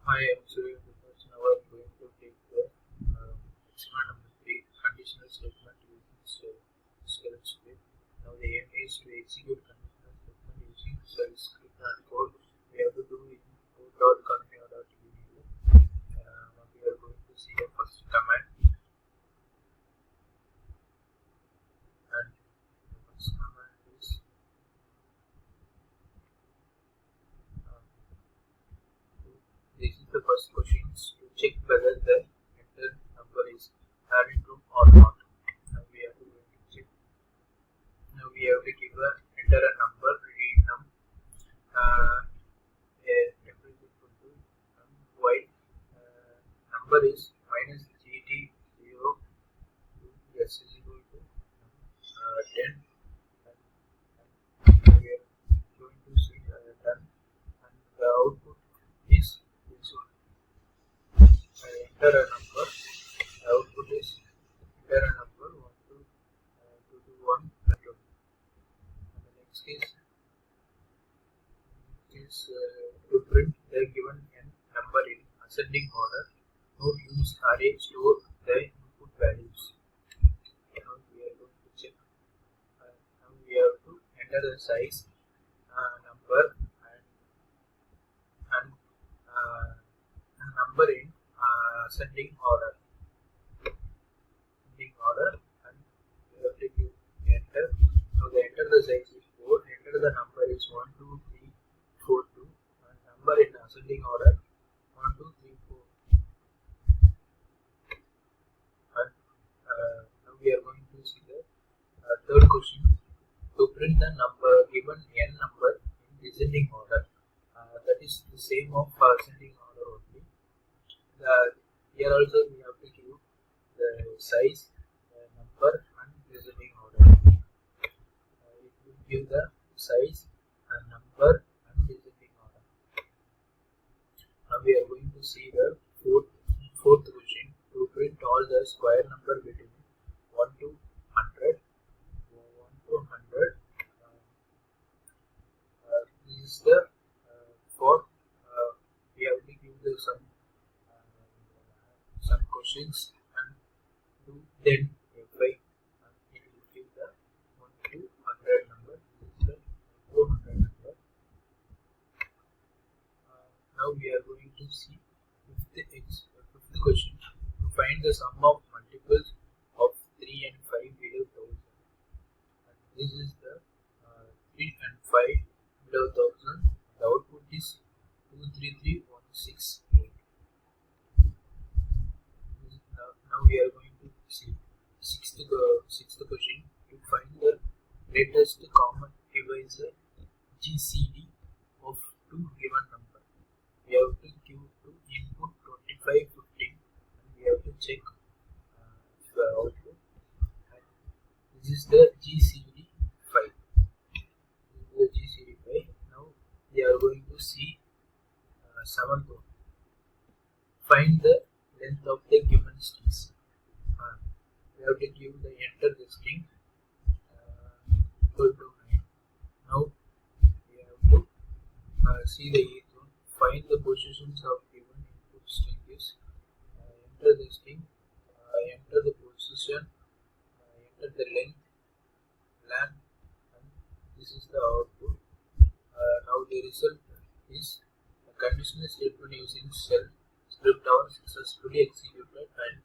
Hi, I'm Surya. Now I'm going to take the experiment number 3, conditional statement using shell script. Now the aim is to execute conditional statement using shell script and code. We have to do in code.conditional.edu. Now we are going to see the first command, and the first command is this is the first question to check whether the entered number is added to or not. Now we have to check. Now we have to enter a number, read num, temporary equal to num while number is minus gt 0 to s is equal to 10, and we are going to see 10, and the output is this one. Enter a number, the output is enter a number 1 to 2 to 1 and 2. And the next case is to print the given n number in ascending order. Now use array store the input values. Now we are going to check. Now we have to enter the size, number, and number in ascending order. And we have to give enter. Now the enter the size is 4. Enter the number is 1 2 3 4 2, and number in ascending order 1 2 3 4. And now we are going to see the third question. To print the number given n number in descending order, that is the same of ascending order only. Here also we have to give the size, number, and descending order. It will give the size and number and descending order. Now we are going to see the fourth question. To print all the square number between 1 to 100. 1 to 100. This is the fourth. We have to give the some questions and do then verify, and it will give the 1 to 100 number. This is the 400 number. Now we are going to see fifth question. To find the sum of multiples of 3 and 5 below 1000. And this is the 3 and 5 below 1000. The output is 233,168. Now we are going to see sixth question. To find the greatest common divisor GCD of two given number. We have to give to input 25 15, and we have to check the output. And this is the GCD 5. This is the GCD 5. Now we are going to see seventh one. Find the length of the given strings. We have to give the enter the string equal to 9. Now we have to see the eighth one. Find the positions of given input string is enter the string, enter the position, enter the length, and this is the output. Now the result is a conditional statement using shell script are successfully executed and